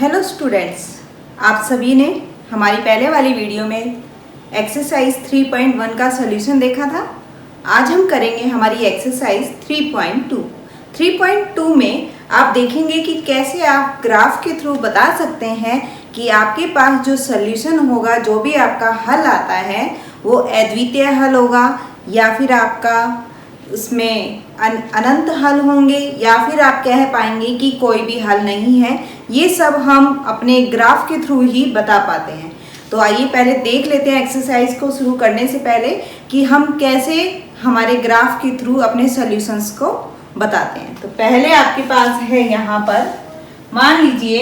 Hello students, आप सभी ने हमारी पहले वाली वीडियो में एक्सरसाइज 3.1 का सॉल्यूशन देखा था। आज हम करेंगे हमारी एक्सरसाइज 3.2। 3.2 में आप देखेंगे कि कैसे आप ग्राफ के थ्रू बता सकते हैं कि आपके पास जो सॉल्यूशन होगा, जो भी आपका हल आता है वो अद्वितीय हल होगा या फिर आपका उसमें अनंत हल होंगे या फिर आप कह पाएंगे कि कोई भी हल नहीं है। ये सब हम अपने ग्राफ के थ्रू ही बता पाते हैं। तो आइए पहले देख लेते हैं एक्सरसाइज को शुरू करने से पहले कि हम कैसे हमारे ग्राफ के थ्रू अपने सॉल्यूशंस को बताते हैं। तो पहले आपके पास है यहाँ पर, मान लीजिए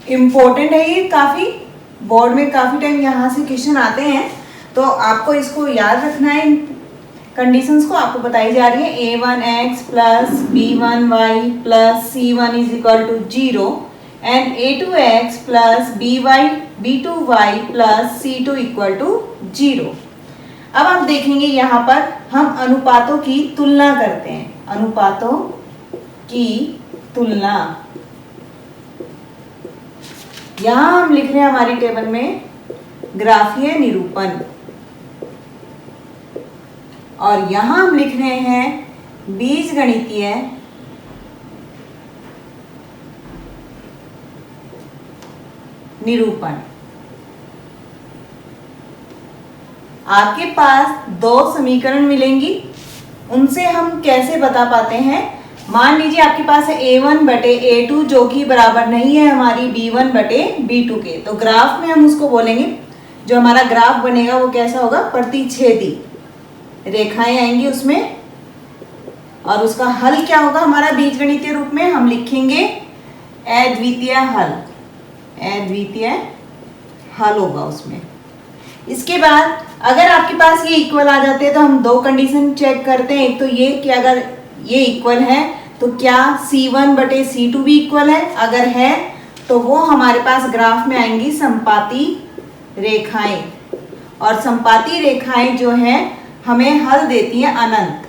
इम्पोर्टेंट है ये, काफ़ी बोर्ड में काफ़ी टाइम यहाँ से क्वेश्चन आते हैं, तो आपको इसको याद रखना है। कंडीशंस को आपको बताई जा रही है a1x plus b1y plus c1 is equal to 0 and a2x plus b2y plus c2 equal to 0। अब आप देखेंगे यहाँ पर हम अनुपातों की तुलना करते हैं। अनुपातों की तुलना, यहाँ हम लिख रहे हैं हमारी टेबल में ग्राफीय निरूपण, और यहां हम लिख रहे हैं बीजगणितीय निरूपण। आपके पास दो समीकरण मिलेंगी, उनसे हम कैसे बता पाते हैं। मान लीजिए आपके पास है a1 बटे a2 जो कि बराबर नहीं है हमारी b1 बटे b2 के। तो ग्राफ में हम उसको बोलेंगे, जो हमारा ग्राफ बनेगा वो कैसा होगा, प्रतिच्छेदी रेखाएं आएंगी उसमें, और उसका हल क्या होगा हमारा बीजगणितीय रूप में हम लिखेंगे अद्वितीय हल। अद्वितीय हल होगा उसमें। इसके बाद अगर आपके पास ये इक्वल आ जाते हैं तो हम दो कंडीशन चेक करते हैं। एक तो ये कि अगर ये इक्वल है तो क्या c1 बटे c2 भी इक्वल है, अगर है तो वो हमारे पास ग्राफ में आएंगी संपाती रेखाएं, और संपाती रेखाएं जो है हमें हल देती है अनंत,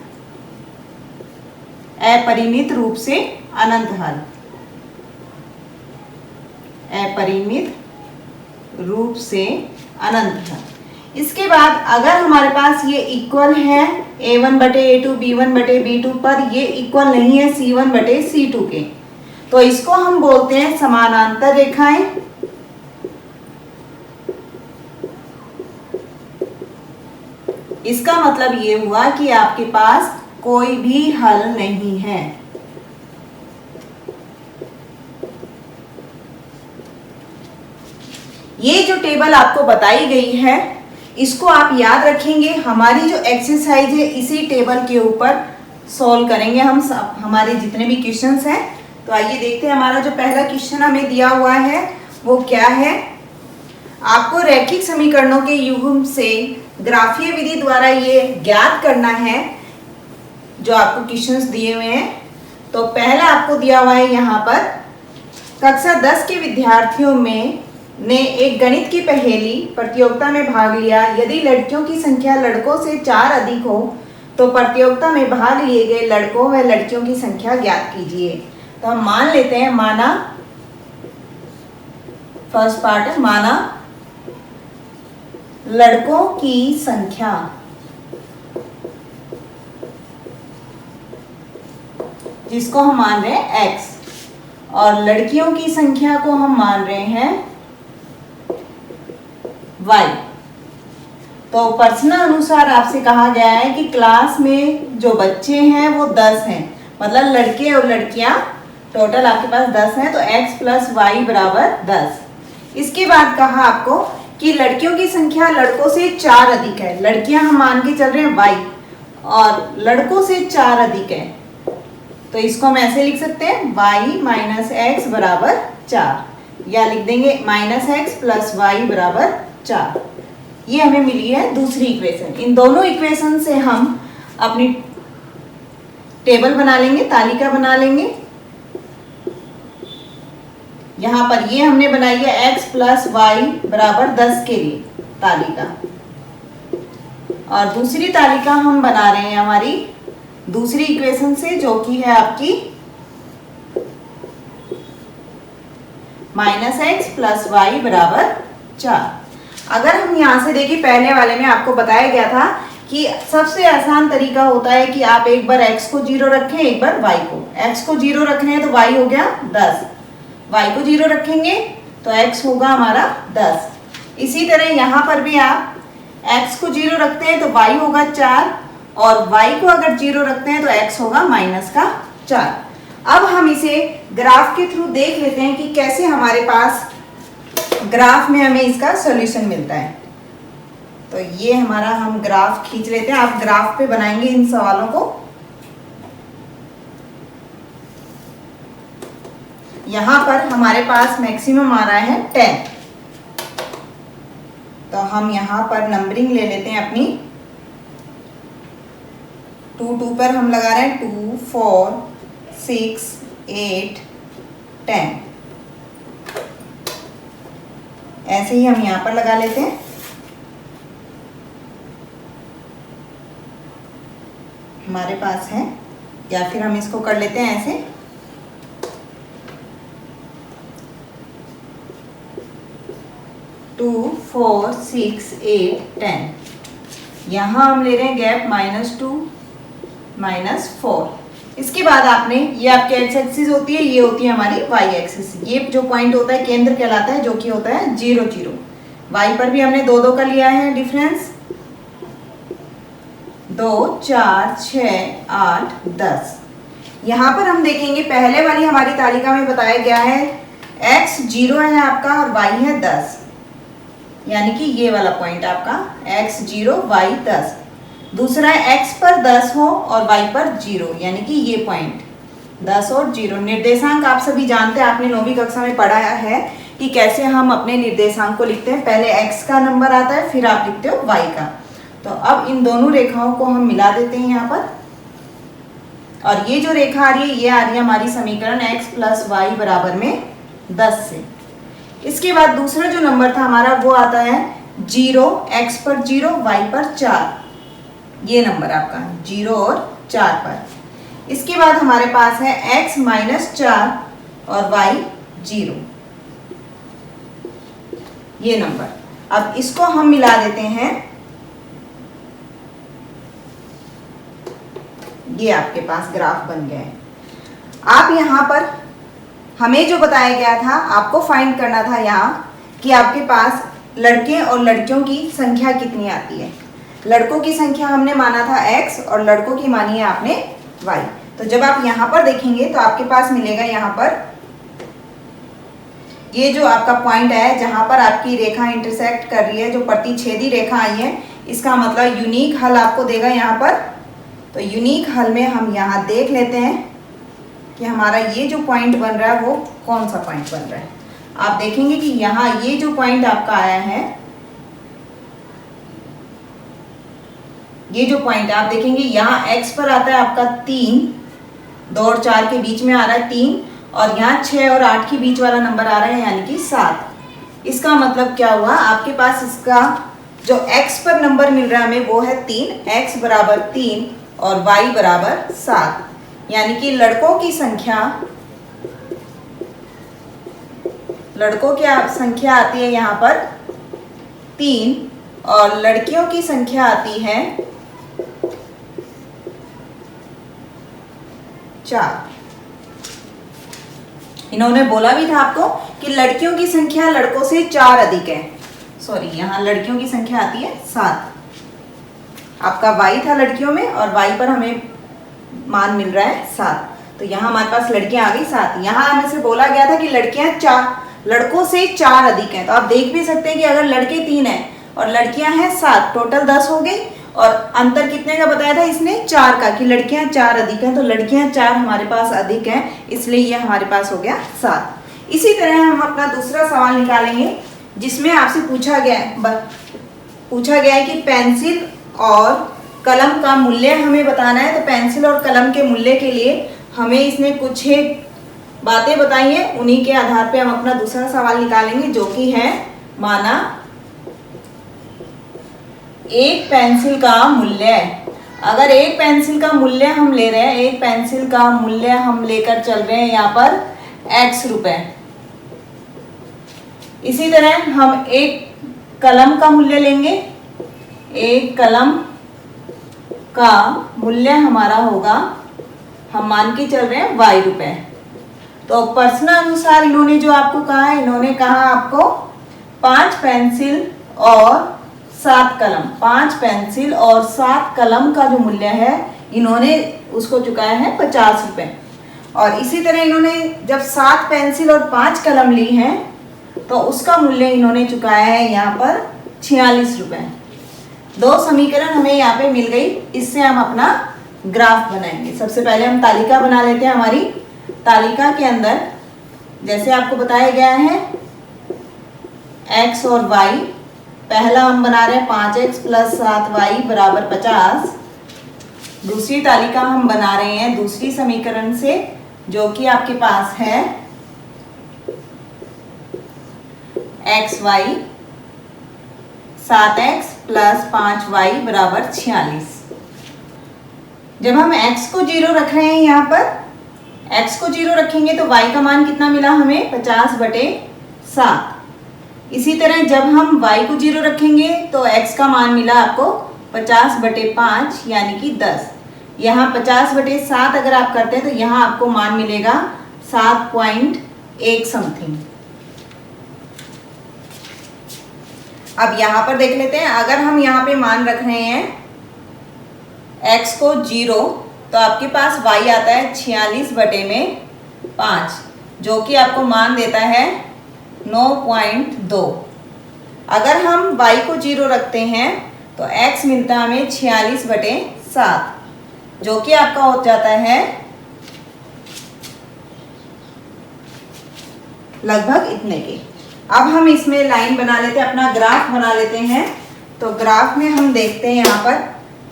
अपरिमित रूप से अनंत हल, अपरिमित रूप से अनंत हल। इसके बाद अगर हमारे पास ये इक्वल है a1 बटे a2 b1 बटे b2 पर ये इक्वल नहीं है c1 बटे c2 के, तो इसको हम बोलते हैं समानांतर रेखाएं। इसका मतलब ये हुआ कि आपके पास कोई भी हल नहीं है। ये जो टेबल आपको बताई गई है इसको आप याद रखेंगे। हमारी जो एक्सरसाइज है इसी टेबल के ऊपर सॉल्व करेंगे हम हमारे जितने भी क्वेश्चंस हैं। तो आइए देखते हैं हमारा जो पहला क्वेश्चन हमें दिया हुआ है वो क्या है। आपको रैखिक समीकरणों के युग्म से ग्राफीय विधि द्वारा ये ज्ञात करना है जो आपको क्वेश्चंस दिए हुए हैं। तो पहला आपको दिया हुआ है यहाँ पर, कक्षा 10 के विद्यार्थियों में ने एक गणित की पहेली प्रतियोगिता में भाग लिया। यदि लड़कियों की संख्या लड़कों से 4 अधिक हो तो प्रतियोगिता में भाग लिए गए लड़कों व लड़कियों की संख्या ज्ञात कीजिए। तो हम मान लेते हैं, माना फर्स्ट पार्ट है, माना लड़कों की संख्या जिसको हम मान रहे हैं x, और लड़कियों की संख्या को हम मान रहे हैं y। तो प्रश्न अनुसार आपसे कहा गया है कि क्लास में जो बच्चे हैं वो 10 हैं, मतलब लड़के और लड़कियां टोटल आपके पास 10 हैं, तो x प्लस वाई बराबर 10। इसके बाद कहा आपको कि लड़कियों की संख्या लड़कों से 4 अधिक है। लड़कियां हम मान के चल रहे हैं y, और लड़कों से 4 अधिक है, तो इसको हम ऐसे लिख सकते हैं y माइनस एक्स बराबर 4, या लिख देंगे माइनस एक्स प्लस वाई बराबर 4। ये हमें मिली है दूसरी इक्वेशन। इन दोनों इक्वेशन से हम अपनी टेबल बना लेंगे, तालिका बना लेंगे। यहाँ पर ये हमने बनाई है x प्लस वाई बराबर 10 के लिए तालिका, और दूसरी तालिका हम बना रहे हैं हमारी दूसरी इक्वेशन से, जो कि है आपकी -x प्लस y बराबर 4। अगर हम यहाँ से देखिए, पहले वाले में आपको बताया गया था कि सबसे आसान तरीका होता है कि आप एक बार x को 0 रखें, एक बार y को। x को 0 रख रहे हैं तो y हो गया 10, y को 0 रखेंगे तो x होगा हमारा 10। इसी तरह यहाँ पर भी आप x को 0 रखते हैं तो y होगा 4, और y को अगर 0 रखते हैं तो x होगा -4। अब हम इसे ग्राफ के थ्रू देख लेते हैं कि कैसे हमारे पास ग्राफ में हमें इसका सॉल्यूशन मिलता है। तो ये हमारा हम ग्राफ खींच लेते हैं। आप ग्राफ पे बनाएंगे इन सवालों को। यहां पर हमारे पास मैक्सिमम आ रहा है 10, तो हम यहां पर नंबरिंग ले लेते हैं अपनी। 2 पर हम लगा रहे हैं 2, 4, 6, 8, 10। ऐसे ही हम यहां पर लगा लेते हैं। हमारे पास है, या फिर हम इसको कर लेते हैं ऐसे। टू, 4, 6, 8, 10। यहाँ हम ले रहे हैं गैप -2, -4। इसके बाद आपने, ये आपकी एक्स एक्सिस होती है, ये होती है हमारी वाई एक्सिस। ये जो पॉइंट होता है केंद्र कहलाता है, जो कि होता है 0, 0। वाई पर भी हमने 2, 2 का लिया है डिफरेंस। 2, 4, 6, 8, 10। यहाँ पर हम देखेंगे पहले वाली हमारी तालिका में बताया गया है x 0 है आपका और y है 10, यानी कि ये वाला पॉइंट आपका x 0 y 10। दूसरा है x पर 10 हो और y पर 0, यानी कि ये पॉइंट 10 और 0। निर्देशांक आप सभी जानते हैं, आपने 9वीं कक्षा में पढ़ा है कि कैसे हम अपने निर्देशांक को लिखते हैं। पहले x का नंबर आता है, फिर आप लिखते हो y का। तो अब इन दोनों रेखाओं को हम मिला देते हैं यहाँ पर, और ये जो रेखा आ रही है ये आ रही है हमारी समीकरण x प्लस वाई बराबर में 10 से। इसके बाद दूसरा जो नंबर था हमारा वो आता है 0, x पर 0, y पर 4। ये नंबर आपका 0 और 4 पर। इसके बाद हमारे पास है x -4 और y 0, ये नंबर। अब इसको हम मिला देते हैं, ये आपके पास ग्राफ बन गया है। आप यहाँ पर हमें जो बताया गया था, आपको फाइंड करना था यहाँ कि आपके पास लड़के और लड़कियों की संख्या कितनी आती है। लड़कों की संख्या हमने माना था x और लड़कों की मानी है आपने y। तो जब आप यहाँ पर देखेंगे तो आपके पास मिलेगा यहाँ पर ये जो आपका पॉइंट है जहाँ पर आपकी रेखा इंटरसेक्ट कर रही है, जो प्रतिच्छेदी रेखा आई है, इसका मतलब यूनिक हल आपको देगा यहाँ पर। तो यूनिक हल में हम यहाँ देख लेते हैं कि हमारा ये जो पॉइंट बन रहा है वो कौन सा पॉइंट बन रहा है। आप देखेंगे कि यहाँ ये जो पॉइंट आपका आया है, ये जो पॉइंट आप देखेंगे यहाँ x पर आता है आपका 3, 2 और 4 के बीच में आ रहा है 3, और यहाँ 6 और 8 के बीच वाला नंबर आ रहा है यानी कि 7। इसका मतलब क्या हुआ, आपके पास इसका जो x पर नंबर मिल रहा है हमें वो है 3, x बराबर 3 और y बराबर 7। यानी कि लड़कों की संख्या आती है यहाँ पर 3 और लड़कियों की संख्या आती है 4। इन्होंने बोला भी था आपको कि लड़कियों की संख्या लड़कों से 4 अधिक है। सॉरी, यहाँ लड़कियों की संख्या आती है 7। आपका y था लड़कियों में और y पर हमें मान मिल रहा है 7। तो यहाँ हमारे पास लड़कियां आ गई 7। यहाँ हमें से बोला गया था कि लड़कियां 4, लड़कों से 4 अधिक हैं। तो आप देख भी सकते हैं कि अगर लड़के 3 हैं और लड़कियां हैं 7, टोटल 10 हो गई। और अंतर कितने का बताया था इसने, 4 का, कि लड़कियां 4 अधिक हैं। तो लड़कियां 4 हमारे पास अधिक हैं, इसलिए ये हमारे पास हो गया 7। इसी तरह हम अपना दूसरा सवाल निकालेंगे जिसमें आपसे पूछा गया है कि पेंसिल और कलम का मूल्य हमें बताना है। तो पेंसिल और कलम के मूल्य के लिए हमें इसने कुछ बातें बताई हैं, उन्हीं के आधार पे हम अपना दूसरा सवाल निकालेंगे, जो कि है माना एक पेंसिल का मूल्य। अगर एक पेंसिल का मूल्य हम ले रहे हैं, एक पेंसिल का मूल्य हम लेकर चल रहे हैं यहाँ पर x रुपए, इसी तरह हम एक कलम का मूल्य लेंगे। एक कलम का मूल्य हमारा होगा, हम मान के चल रहे हैं y रुपए। तो प्रश्नानुसार इन्होंने जो आपको कहा है, इन्होंने कहा आपको 5 पेंसिल और 7 कलम, 5 पेंसिल और 7 कलम का जो मूल्य है इन्होंने उसको चुकाया है 50 रुपए। और इसी तरह इन्होंने जब 7 पेंसिल और 5 कलम ली हैं तो उसका मूल्य इन्होंने चुकाया है यहाँ पर 46 रुपए। दो समीकरण हमें यहाँ पे मिल गई। इससे हम अपना ग्राफ बनाएंगे। सबसे पहले हम तालिका बना लेते हैं। हमारी तालिका के अंदर जैसे आपको बताया गया है x और y, पहला हम बना रहे हैं 5x + 7y = 50। दूसरी तालिका हम बना रहे हैं दूसरी समीकरण से, जो कि आपके पास है xy 7x + 5y = 46। जब हम x को 0 रख रहे हैं, यहाँ पर x को 0 रखेंगे तो y का मान कितना मिला हमें 50/7। इसी तरह जब हम y को 0 रखेंगे तो x का मान मिला आपको 50/5 यानी कि 10। यहाँ 50/7 अगर आप करते हैं तो यहाँ आपको मान मिलेगा 7.1 समथिंग। अब यहाँ पर देख लेते हैं, अगर हम यहाँ पे मान रख रहे हैं x को 0 तो आपके पास y आता है 46/5, जो कि आपको मान देता है 9.2। अगर हम y को 0 रखते हैं तो x मिलता है हमें 46/7, जो कि आपका हो जाता है लगभग इतने के। अब हम इसमें लाइन बना लेते हैं, अपना ग्राफ बना लेते हैं। तो ग्राफ में हम देखते हैं यहाँ पर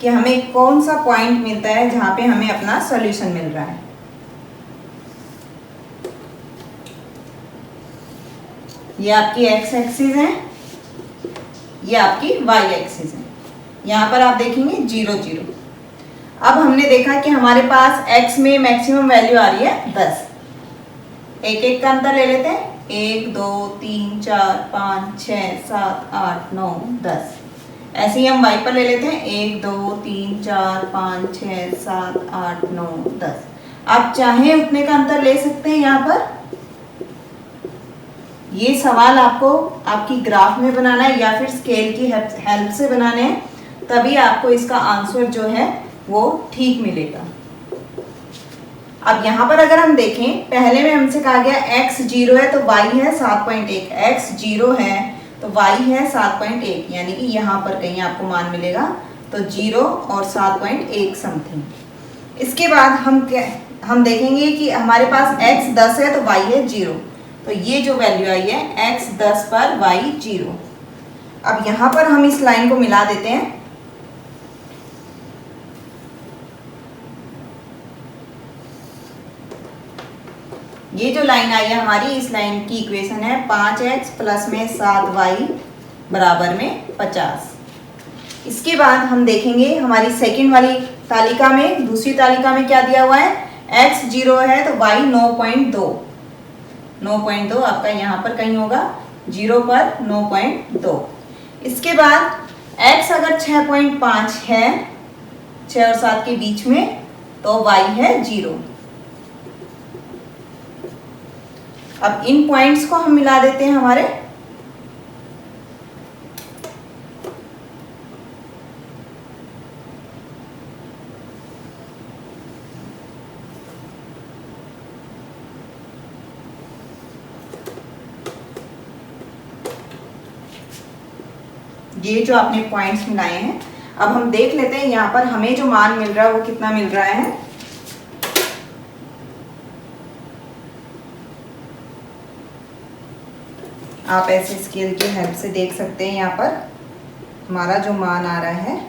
कि हमें कौन सा पॉइंट मिलता है जहाँ पे हमें अपना सॉल्यूशन मिल रहा है। ये आपकी x एक्सिस है, ये आपकी y एक्सिस है। यहाँ पर आप देखेंगे 0 0। अब हमने देखा कि हमारे पास x में मैक्सिमम वैल्यू आ रही है 10। एक एक का अंतर ले लेते हैं। 1 2 3 4 5 6 7 8 9 10। ऐसे ही हम y पर ले लेते हैं 1 2 3 4 5 6 7 8 9 10। आप चाहें उतने का अंतर ले सकते हैं। यहाँ पर ये सवाल आपको आपकी ग्राफ में बनाना है या फिर स्केल की हेल्प से बनाने हैं, तभी आपको इसका आंसर जो है वो ठीक मिलेगा। अब यहाँ पर अगर हम देखें, पहले में हमसे कहा गया x 0 है तो y है 7.1, x 0 है तो y है 7.1, यानी कि यहाँ पर कहीं आपको मान मिलेगा तो 0 और 7.1 समथिंग। इसके बाद हम देखेंगे कि हमारे पास x 10 है तो y है 0, तो ये जो वैल्यू आई है x 10 पर y 0। अब यहाँ पर हम इस लाइन को मिला देते हैं। ये जो लाइन आई है हमारी, इस लाइन की इक्वेशन है 5x प्लस में 7y बराबर में 50। इसके बाद हम देखेंगे हमारी सेकंड वाली तालिका में, दूसरी तालिका में क्या दिया हुआ है, x 0 है तो y 9.2। 9.2 आपका यहाँ पर कहीं होगा, 0 पर 9.2। इसके बाद x अगर 6.5 है, 6 और 7 के बीच में, तो y है 0। अब इन पॉइंट्स को हम मिला देते हैं हमारे। ये जो आपने पॉइंट्स मिलाए हैं, अब हम देख लेते हैं यहाँ पर हमें जो मान मिल रहा है वो कितना मिल रहा है। आप ऐसे स्केल की हेल्प से देख सकते हैं यहाँ पर हमारा जो मान आ रहा है।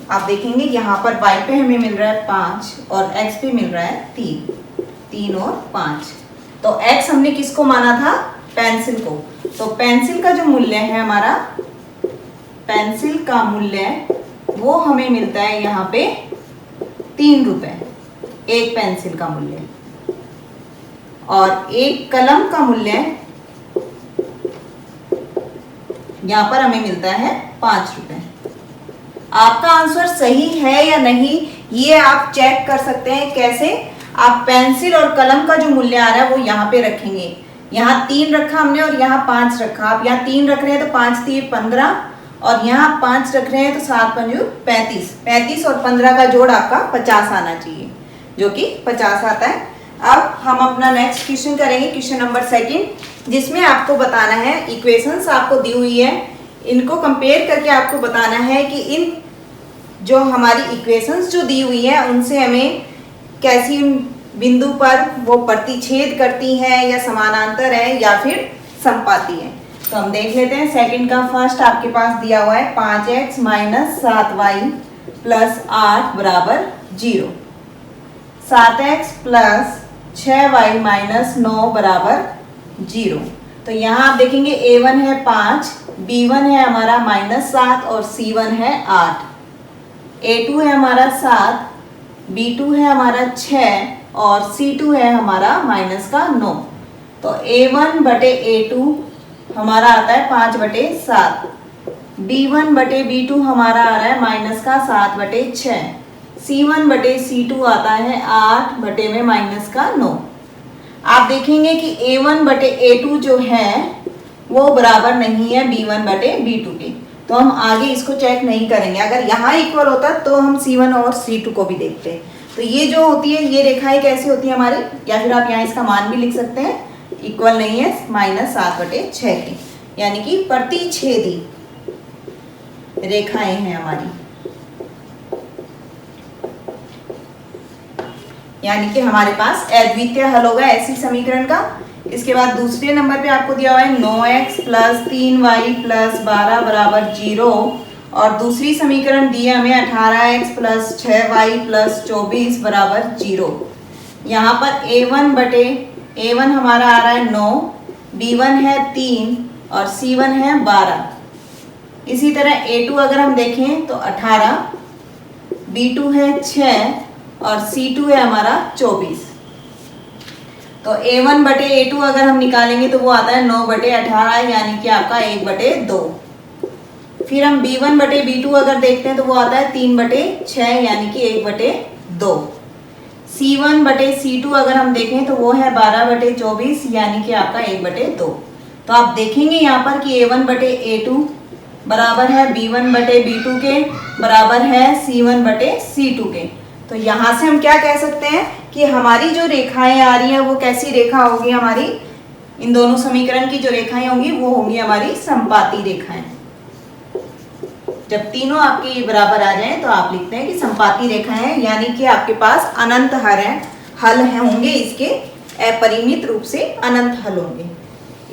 आप देखेंगे यहाँ पर y पे हमें मिल रहा है 5 और x पे मिल रहा है 3 और 5। तो x हमने किसको माना था, पेंसिल को। तो पेंसिल का जो मूल्य है हमारा, पेंसिल का मूल्य वो हमें मिलता है यहाँ पे 3 रुपए, एक पेंसिल का मूल्य। और एक कलम का मूल्य यहाँ पर हमें मिलता है 5 रुपए। आपका आंसर सही है या नहीं ये आप चेक कर सकते हैं। कैसे? आप पेंसिल और कलम का जो मूल्य आ रहा है वो यहाँ पे रखेंगे। यहाँ 3 रखा हमने और यहाँ 5 रखा। आप यहाँ 3 रख रहे हैं तो 5 3 15 और यहाँ 5 रख रहे हैं तो 7 5 35। 35 और 15 का जोड़ आपका 50 आना चाहिए, जो कि 50 आता है। अब हम अपना नेक्स्ट क्वेश्चन करेंगे, क्वेश्चन नंबर 2, जिसमें आपको बताना है इक्वेशंस आपको दी हुई है, इनको कंपेयर करके आपको बताना है कि इन जो हमारी इक्वेशंस जो दी हुई है उनसे हमें कैसी बिंदु पर वो प्रतिच्छेद करती हैं या समानांतर है या फिर समपाती है। तो हम देख लेते हैं। सेकंड का फर्स्ट आपके पास दिया हुआ है 5x - 7y + 8 = 0, 7x + 6y - 9 = 0। तो यहाँ आप देखेंगे a1 है 5, b1 है हमारा -7 और c1 है 8, a2 है हमारा 7, b2 है हमारा 6 और c2 है हमारा -9। तो a1/a2 हमारा आता है 5/7, b1/b2 हमारा आ रहा है -7/6, c1/c2 आता है 8/9। आप देखेंगे कि a1/a2 जो है वो बराबर नहीं है b1/b2 के, तो हम आगे इसको चेक नहीं करेंगे। अगर यहाँ इक्वल होता तो हम c1 और c2 को भी देखते हैं। तो ये जो होती है ये रेखाएं कैसी होती है हमारी, या फिर आप यहाँ इसका मान भी लिख सकते हैं, इक्वल नहीं है -7/6 की, यानी कि प्रतिच्छेदी रेखाएं हैं हमारी, यानी कि हमारे पास अद्वितीय हल होगा ऐसी समीकरण का। इसके बाद दूसरे नंबर पे आपको दिया हुआ है 9x + 3y + 12 = 0 और दूसरी समीकरण दी है हमें 18x + 6y + 24 = 0। यहाँ पर a1 हमारा आ रहा है 9, b1 है 3 और c1 है 12। इसी तरह a2 अगर हम देखें तो 18, b2 है 6 और c2 है हमारा 24। तो a1/a2 अगर हम निकालेंगे तो वो आता है 9/18, यानी कि आपका 1/2। फिर हम b1/b2 अगर देखते हैं तो वो आता है 3/6, यानी कि 1/2। c1/c2 अगर हम देखें तो वो है 12/24, यानी कि आपका 1/2। तो आप देखेंगे यहाँ पर कि a1/a2 बराबर है b1/b2 के, बराबर है c1/c2 के। तो यहाँ से हम क्या कह सकते हैं कि हमारी जो रेखाएं आ रही हैं वो कैसी रेखा होगी, हमारी इन दोनों समीकरण की जो रेखाएं होंगी वो होंगी हमारी समपाती रेखाएं। जब तीनों आपके बराबर आ जाएं तो आप लिखते हैं कि समपाती रेखाएं हैं, यानी कि आपके पास अनंत हल होंगे, इसके अपरिमित रूप से अनंत हल होंगे।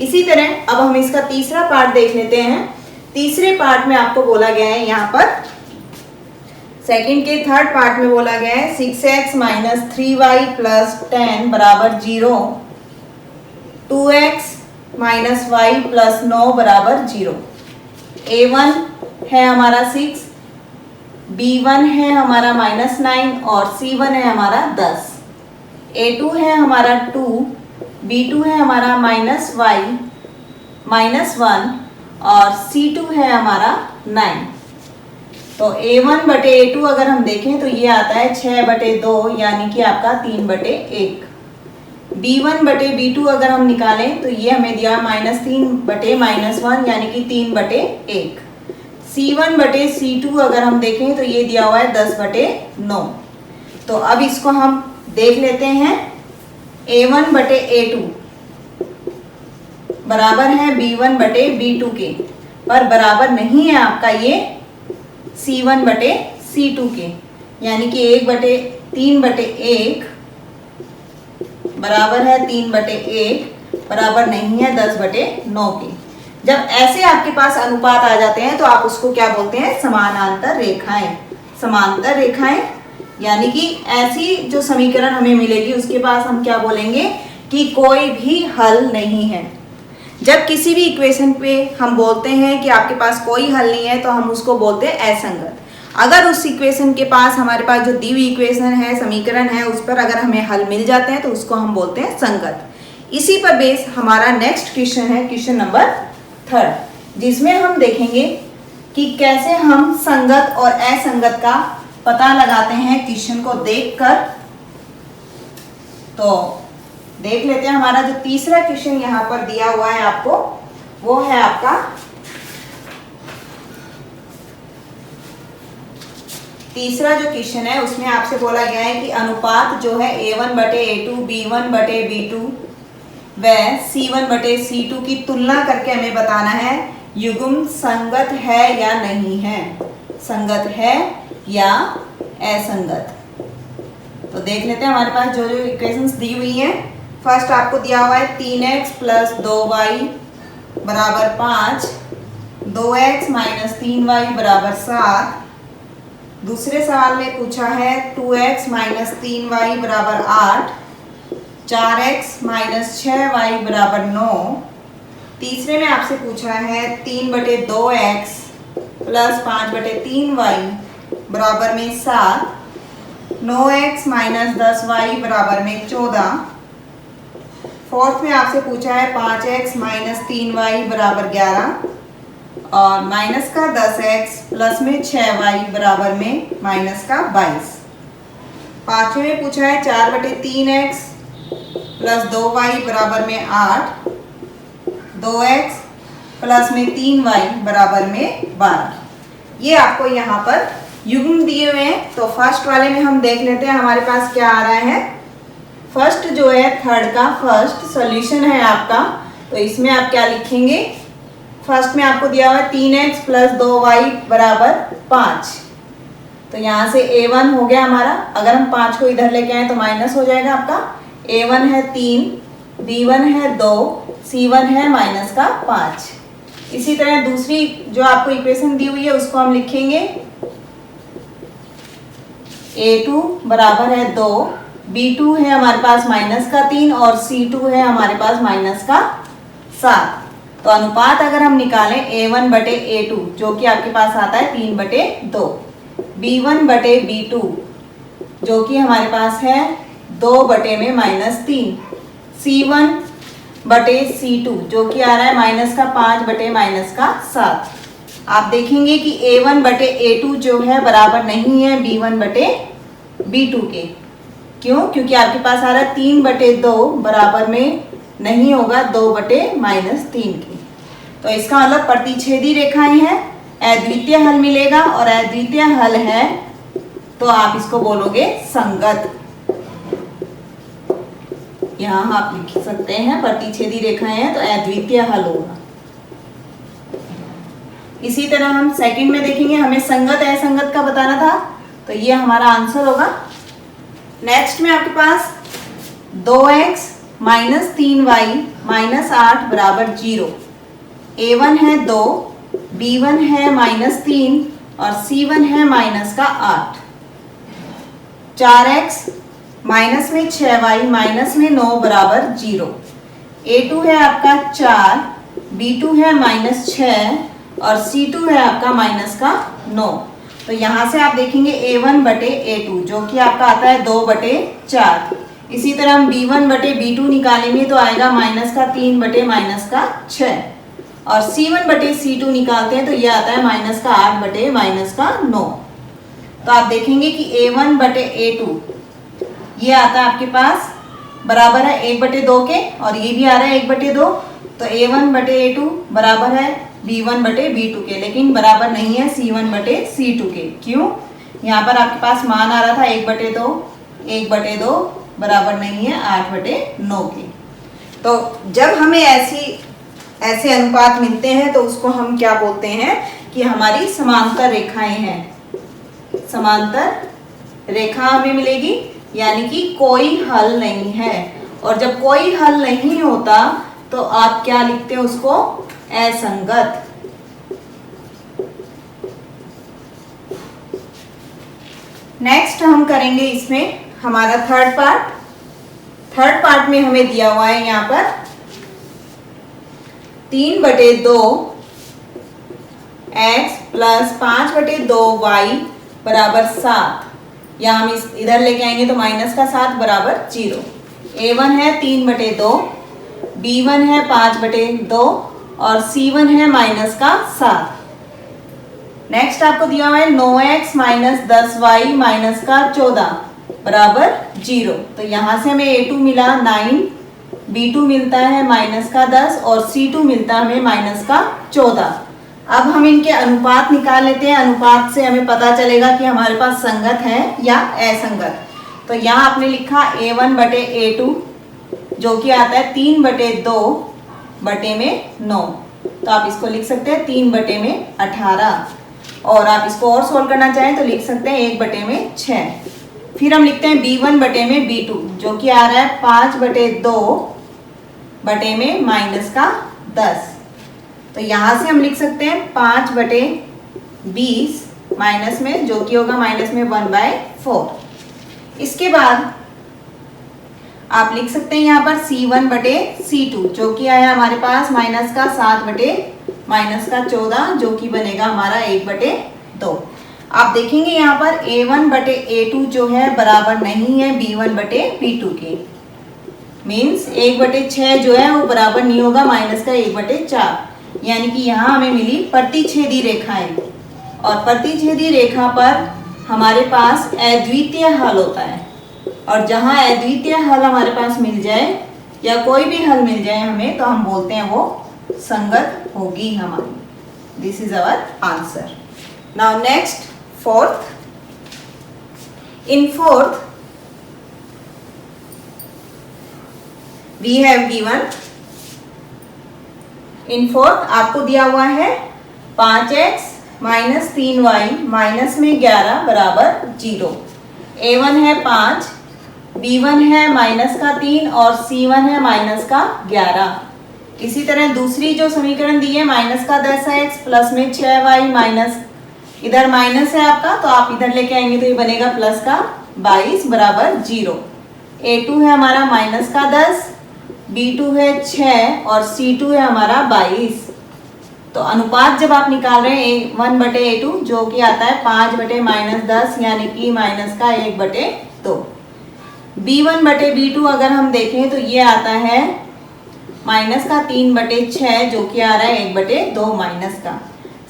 इसी तरह अब हम इसका तीसरा पार्ट देख लेते हैं। तीसरे पार्ट में आपको बोला गया है, यहाँ पर सेकंड के थर्ड पार्ट में बोला गया है 6x - 3y + 10 = 0, 2x - y + 9 = 0। a1 है हमारा 6, b1 है हमारा -9 और c1 है हमारा 10, a2 है हमारा 2, b2 है हमारा -1 और c2 है हमारा 9। तो a1/a2 अगर हम देखें तो ये आता है 6/2, यानी कि आपका 3/1। b1/b2 अगर हम निकालें तो ये हमें दिया -3/-1, यानी कि 3/1। c1/c2 अगर हम देखें तो ये दिया हुआ है 10/9। तो अब इसको हम देख लेते हैं। a1/a2 बराबर है b1/b2 के, पर बराबर नहीं है आपका ये c1/c2 के, यानी कि 3/1 बराबर है 3/1, बराबर नहीं है 10/9 के। जब ऐसे आपके पास अनुपात आ जाते हैं तो आप उसको क्या बोलते हैं, समानांतर रेखाएं। समांतर रेखाएं यानी कि ऐसी जो समीकरण हमें मिलेगी उसके पास हम क्या बोलेंगे कि कोई भी हल नहीं है। जब किसी भी इक्वेशन पे हम बोलते हैं कि आपके पास कोई हल नहीं है तो हम उसको बोलते हैं असंगत। अगर उस इक्वेशन के पास हमारे पास जो दी हुई इक्वेशन है, समीकरण है, उस पर अगर हमें हल मिल जाते हैं तो उसको हम बोलते हैं संगत। इसी पर बेस हमारा नेक्स्ट क्वेश्चन है, क्वेश्चन नंबर 3, जिसमें हम देखेंगे कि कैसे हम संगत और असंगत का पता लगाते हैं क्वेश्चन को देखकर। तो देख लेते हैं, हमारा जो तीसरा क्वेश्चन यहाँ पर दिया हुआ है आपको, वो है आपका तीसरा जो क्वेश्चन है, उसमें आपसे बोला गया है कि अनुपात जो है A1/A2, B1/B2 व C1/C2 की तुलना करके हमें बताना है युग्म संगत है या नहीं है, संगत है या असंगत। तो देख लेते हैं हमारे पास जो जो इक्वेशंस दी हुई हैं। फर्स्ट आपको दिया हुआ है 3x + 2y = 5, 2x - 3y = 7। दूसरे सवाल में पूछा है 2x - 3y = 8, 4x - 6y = 9। तीसरे में आपसे पूछा है 3/2x + 5/3y = 7, 9x - 10y = 14। Fourth में आपसे पूछा है 5x - 3y = 11 और माइनस का 10x प्लस में 6y बराबर में माइनस का 22। पांचवें में पूछा है 4/3x + 2y बराबर में 8, 2x प्लस में 3y बराबर में 12। ये आपको यहाँ पर युग्म दिए हुए हैं। तो फर्स्ट वाले में हम देख लेते हैं हमारे पास क्या आ रहा है। फर्स्ट जो है थर्ड का फर्स्ट सॉल्यूशन है आपका। तो इसमें आप क्या लिखेंगे, फर्स्ट में आपको दिया हुआ है 3x + 2y = 5। तो यहाँ से A1 हो गया हमारा। अगर हम 5 को इधर लेके आए तो माइनस हो जाएगा आपका। A1 है 3, B1 है 2, C1 है -5। इसी तरह दूसरी जो आपको इक्वेशन दी हुई है उसको हम लिखेंगे A2 बराबर है 2, B2 है हमारे पास -3 और C2 है हमारे पास -7। तो अनुपात अगर हम निकालें A1/A2 जो कि आपके पास आता है 3/2, B1/B2 जो कि हमारे पास है 2/3, C1/C2 जो कि आ रहा है -5/-7। आप देखेंगे कि A1/A2 जो है बराबर नहीं है B1/B2 के। क्यों? क्योंकि आपके पास आ रहा है 3/2 बराबर में नहीं होगा 2/-3 के। तो इसका मतलब प्रतिच्छेदी रेखाएं हैं, अद्वितीय हल मिलेगा और अद्वितीय हल है तो आप इसको बोलोगे संगत। यहां आप लिख सकते हैं प्रतिच्छेदी रेखाएं हैं तो अद्वितीय हल होगा। इसी तरह हम सेकंड में देखेंगे, हमें संगत असंगत का बताना था, तो ये हमारा आंसर होगा। नेक्स्ट में आपके पास 2x - 3y - 8 = 0। A1 है 2, B1 है -3 और C1 है -8। 4x माइनस में 6y -9 = 0। A2 है आपका 4, B2 है -6 और C2 है आपका -9। तो यहाँ से आप देखेंगे A1/A2 जो कि आपका आता है 2/4। इसी तरह हम B1/B2 निकालेंगे तो आएगा -3/-6 और C1/C2 निकालते हैं तो ये आता है -8/-9। तो आप देखेंगे कि A1/A2 ये आता है आपके पास बराबर है 1/2 के और ये भी आ रहा है 1/2। तो A1/A2 बराबर है B1/B2 के, लेकिन बराबर नहीं है C1/C2 के। क्यों? यहाँ पर आपके पास मान आ रहा था 1/2, 1/2 बराबर नहीं है 8/9 के। तो जब हमें ऐसे अनुपात मिलते हैं तो उसको हम क्या बोलते हैं कि हमारी समांतर रेखाएं हैं। समांतर रेखा हमें मिलेगी, यानी कि कोई हल नहीं है। और जब कोई हल नहीं होता तो आप क्या लिखते हैं उसको, असंगत। नेक्स्ट हम करेंगे इसमें हमारा थर्ड पार्ट। थर्ड पार्ट में हमें दिया हुआ है यहाँ पर 3/2 x + 5/2y = 7। या हम इधर लेके आएंगे तो -7 = 0। A1 है 3/2, B1 है 5/2 और C1 है -7। नेक्स्ट आपको दिया हुआ है 9x - 10y - 14 बराबर 0। तो यहाँ से हमें A2 मिला 9, B2 मिलता है -10 और C2 मिलता है हमें -14। अब हम इनके अनुपात निकाल लेते हैं। अनुपात से हमें पता चलेगा कि हमारे पास संगत है या असंगत। तो यहाँ आपने लिखा A1/A2 जो कि आता है 3/2/9। तो आप इसको लिख सकते हैं 3/18। और आप इसको और सोल्व करना चाहें तो लिख सकते हैं 1/6। फिर हम लिखते हैं B1/B2 जो कि आ रहा है 5/2/10। तो यहाँ से हम लिख सकते हैं 5/20 माइनस में जो कि होगा -1/4। इसके बाद आप लिख सकते हैं यहाँ पर C1/C2 जो कि आया हमारे पास -7/14 जो कि बनेगा हमारा 1/2। आप देखेंगे यहाँ पर A1/A2 जो है बराबर नहीं है B1/B2 के। मीन्स 1/6 जो है वो बराबर नहीं होगा -1/4। यानी कि यहाँ हमें मिली प्रतिच्छेदी रेखाएं और प्रतिच्छेदी रेखा पर हमारे पास अद्वितीय हल होता है। और जहाँ अद्वितीय हल हमारे पास मिल जाए या कोई भी हल मिल जाए हमें तो हम बोलते हैं वो संगत होगी हमारी। This is our answer. Now next fourth. In fourth we have given, in fourth आपको दिया हुआ है 5x - 3y माइनस में 11 बराबर 0। A1 है 5, B1 है -3 और C1 है -11। इसी तरह दूसरी जो समीकरण दी है -10x प्लस में 6y माइनस, इधर माइनस है आपका तो आप इधर लेके आएंगे तो ये बनेगा +22 बराबर 0। A2 है हमारा -10, B2 है 6 और C2 है हमारा 22। तो अनुपात जब आप निकाल रहे हैं 1/A2 जो कि आता है 5/-10 यानी कि -1/2। B1/B2 अगर हम देखें तो ये आता है -3/6 जो कि आ रहा है 1/2 -का।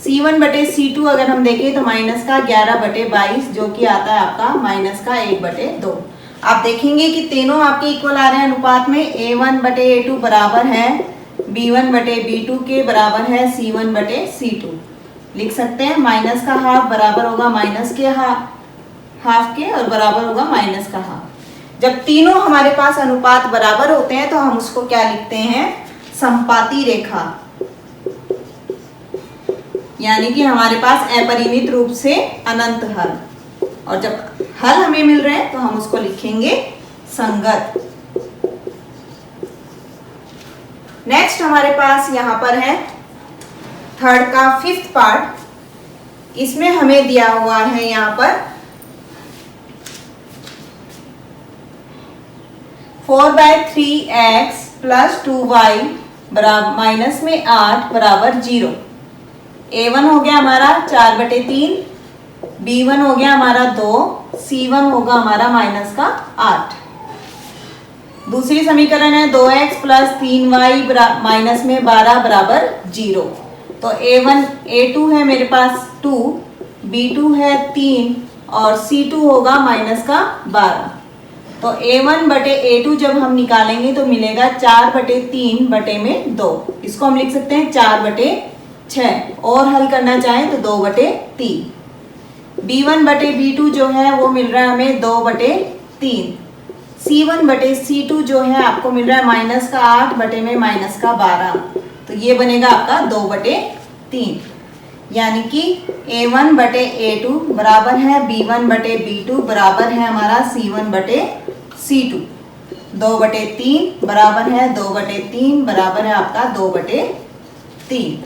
C1/C2 अगर हम देखें तो -11/22 जो कि आता है आपका -1/2। आप देखेंगे कि तीनों आपके इक्वल आ रहे हैं अनुपात में। A1/A2 बराबर है B1/B2 के बराबर है C1/C2। लिख सकते हैं माइनस का हाफ बराबर होगा माइनस के हाफ के और बराबर होगा माइनस का हाफ। जब तीनों हमारे पास अनुपात बराबर होते हैं तो हम उसको क्या लिखते हैं? समपाती रेखा। यानी कि हमारे पास अपरिमित रूप से अनंत हल। और जब हल हमें मिल रहे हैं तो हम उसको लिखेंगे संगत। नेक्स्ट हमारे पास यहाँ पर है थर्ड का 5th पार्ट। इसमें हमें दिया हुआ है यहाँ पर 4/3x + 2y माइनस में 8 बराबर 0। A1 हो गया हमारा 4/3, B1 हो गया हमारा 2, C1 होगा हमारा -8। दूसरी समीकरण है 2x + 3y माइनस में 12 बराबर 0। तो A2 है मेरे पास 2, B2 है 3 और C2 होगा -12। तो A1/A2 जब हम निकालेंगे तो मिलेगा 4/3/2। इसको हम लिख सकते हैं 4/6 और हल करना चाहें तो 2/3। B1/B2 जो है वो मिल रहा है हमें 2/3। C1/C2 जो है आपको मिल रहा है -8/-12। तो ये बनेगा आपका 2/3। यानी कि A1/A2 बराबर है B1/B2 बराबर है हमारा C1/C2। 2/3 बराबर है 2/3 बराबर है आपका 2/3।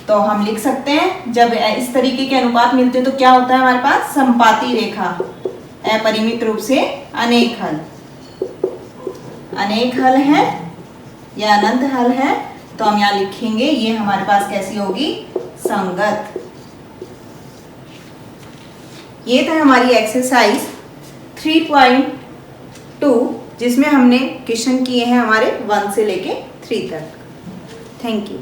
तो हम लिख सकते हैं जब इस तरीके के अनुपात मिलते हैं तो क्या होता है हमारे पास? समपाती रेखा। अपरिमित रूप से अनेक हल। अनेक हल है या अनंत हल है तो हम यहाँ लिखेंगे ये हमारे पास कैसी होगी? संगत। ये था हमारी एक्सरसाइज 3.2 जिसमें हमने क्वेश्चन किए हैं हमारे 1 से लेके 3 तक। Thank you.